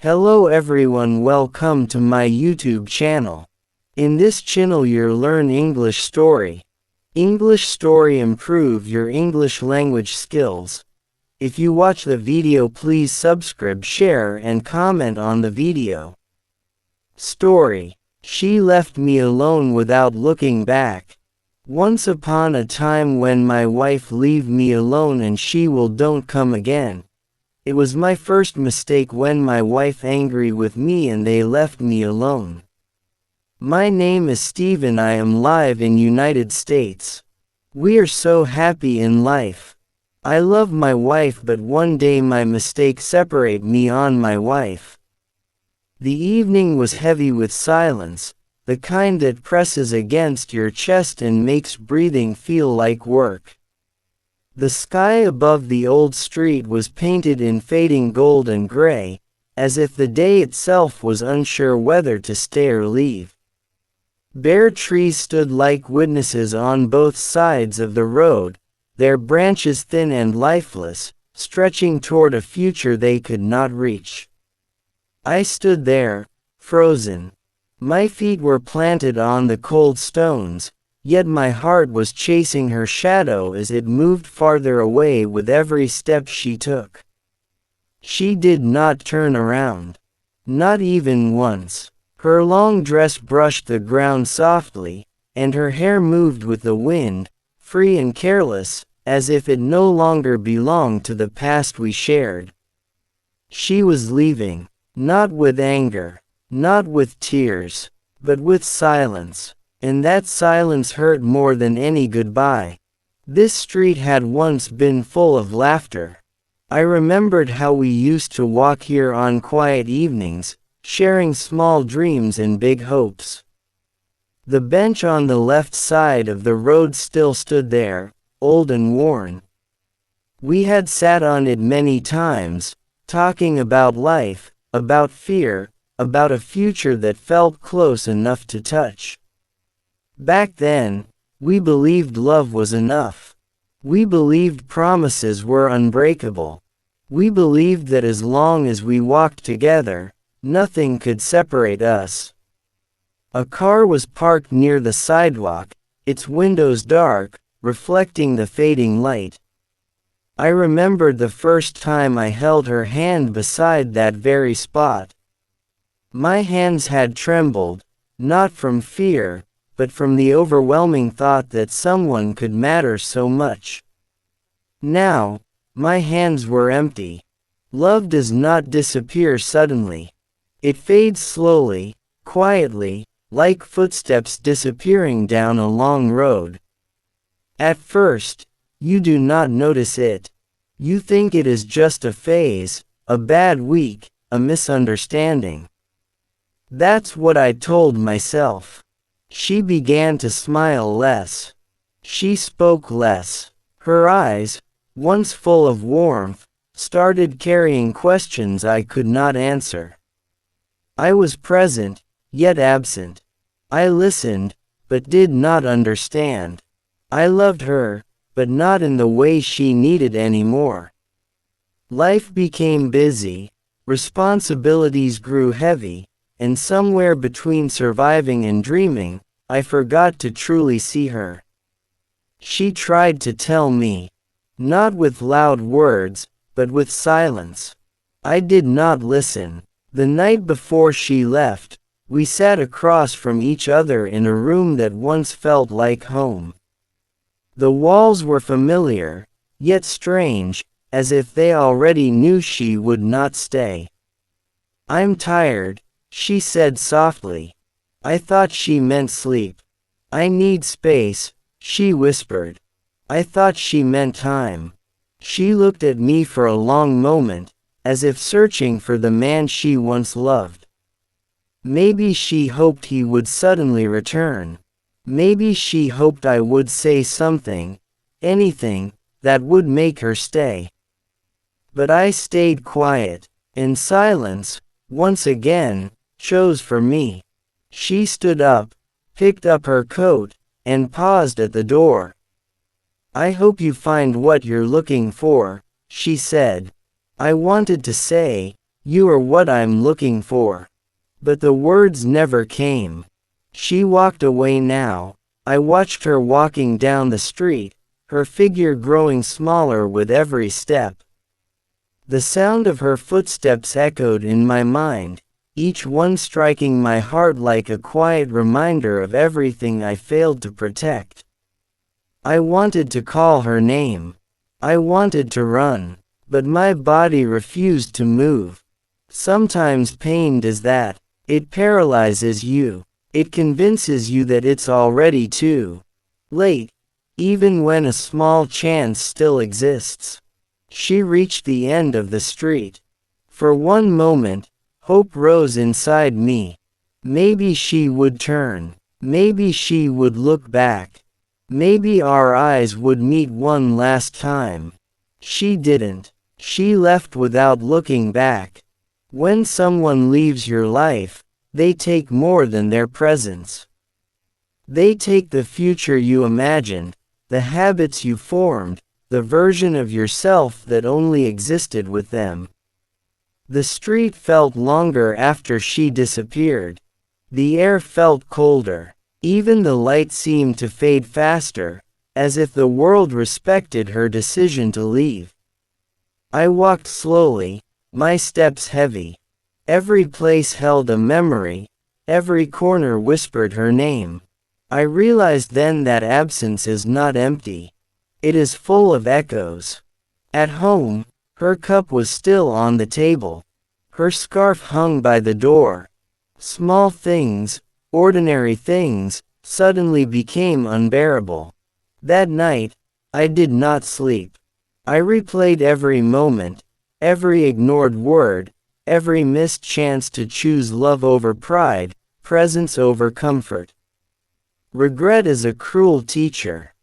Hello everyone, welcome to my YouTube channel. In this channel you learn English story. English story improve your English language skills. If you watch the video, please subscribe, share and comment on the video. Story. She left me alone without looking back. Once upon a time when my wife leave me alone and she will don't come again. It was my first mistake when my wife angry with me and they left me alone. My name is Steven. I am live in United States. We are so happy in life. I love my wife, but one day my mistake separate me on my wife. The evening was heavy with silence, the kind that presses against your chest and makes breathing feel like work. The sky above the old street was painted in fading gold and gray, as if the day itself was unsure whether to stay or leave. Bare trees stood like witnesses on both sides of the road, their branches thin and lifeless, stretching toward a future they could not reach. I stood there, frozen. My feet were planted on the cold stones, yet my heart was chasing her shadow as it moved farther away with every step she took. She did not turn around. Not even once. Her long dress brushed the ground softly, and her hair moved with the wind, free and careless, as if it no longer belonged to the past we shared. She was leaving, not with anger, not with tears, but with silence. And that silence hurt more than any goodbye. This street had once been full of laughter. I remembered how we used to walk here on quiet evenings, sharing small dreams and big hopes. The bench on the left side of the road still stood there, old and worn. We had sat on it many times, talking about life, about fear, about a future that felt close enough to touch. Back then, we believed love was enough. We believed promises were unbreakable. We believed that as long as we walked together, nothing could separate us. A car was parked near the sidewalk, its windows dark, reflecting the fading light. I remembered the first time I held her hand beside that very spot. My hands had trembled, not from fear, but from the overwhelming thought that someone could matter so much. Now, my hands were empty. Love does not disappear suddenly. It fades slowly, quietly, like footsteps disappearing down a long road. At first, you do not notice it. You think it is just a phase, a bad week, a misunderstanding. That's what I told myself. She began to smile less. She spoke less. Her eyes, once full of warmth, started carrying questions I could not answer. I was present, yet absent. I listened, but did not understand. I loved her, but not in the way she needed anymore. Life became busy, responsibilities grew heavy, and somewhere between surviving and dreaming, I forgot to truly see her. She tried to tell me, not with loud words, but with silence. I did not listen. The night before she left, we sat across from each other in a room that once felt like home. The walls were familiar, yet strange, as if they already knew she would not stay. "I'm tired," she said softly. I thought she meant sleep. "I need space," she whispered. I thought she meant time. She looked at me for a long moment, as if searching for the man she once loved. Maybe she hoped he would suddenly return. Maybe she hoped I would say something, anything, that would make her stay. But I stayed quiet, and silence, once again, chose for me. She stood up, picked up her coat, and paused at the door. "I hope you find what you're looking for," she said. I wanted to say, You are what I'm looking for." But the words never came. She walked away now. I watched her walking down the street, her figure growing smaller with every step. The sound of her footsteps echoed in my mind, each one striking my heart like a quiet reminder of everything I failed to protect. I wanted to call her name. I wanted to run, but my body refused to move. Sometimes pain does that. It paralyzes you. It convinces you that it's already too late, even when a small chance still exists. She reached the end of the street. For one moment, hope rose inside me. Maybe she would turn. Maybe she would look back. Maybe our eyes would meet one last time. She didn't. She left without looking back. When someone leaves your life, they take more than their presence. They take the future you imagined, the habits you formed, the version of yourself that only existed with them. The street felt longer after she disappeared. The air felt colder. Even the light seemed to fade faster, as if the world respected her decision to leave. I walked slowly, my steps heavy. Every place held a memory, every corner whispered her name. I realized then that absence is not empty. It is full of echoes. At home, her cup was still on the table. Her scarf hung by the door. Small things, ordinary things, suddenly became unbearable. That night, I did not sleep. I replayed every moment, every ignored word, every missed chance to choose love over pride, presence over comfort. Regret is a cruel teacher.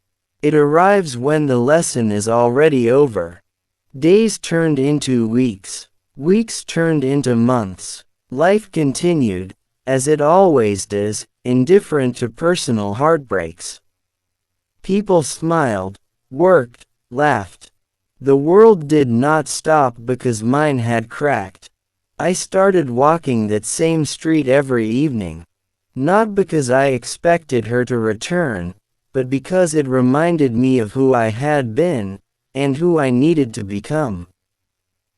It arrives when the lesson is already over. Days turned into weeks. Weeks turned into months. Life continued, as it always does, indifferent to personal heartbreaks. People smiled, worked, laughed. The world did not stop because mine had cracked. I started walking that same street every evening. Not because I expected her to return, but because it reminded me of who I had been, and who I needed to become.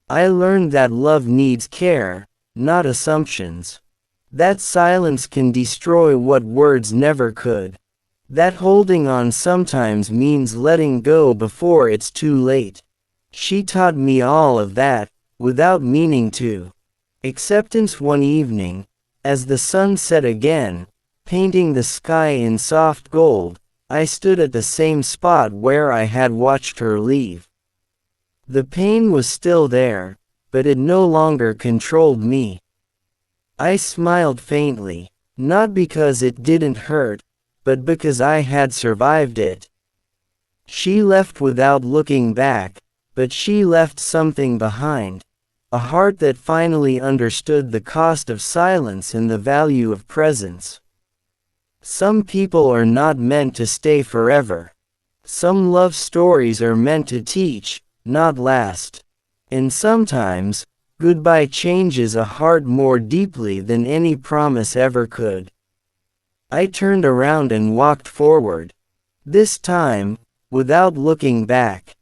I learned that love needs care, not assumptions. That silence can destroy what words never could. That holding on sometimes means letting go before it's too late. She taught me all of that, without meaning to. Acceptance one evening, as the sun set again, painting the sky in soft gold, I stood at the same spot where I had watched her leave. The pain was still there, but it no longer controlled me. I smiled faintly, not because it didn't hurt, but because I had survived it. She left without looking back, but she left something behind. A heart that finally understood the cost of silence and the value of presence. Some people are not meant to stay forever. Some love stories are meant to teach, not last. And sometimes, goodbye changes a heart more deeply than any promise ever could. I turned around and walked forward. This time, without looking back.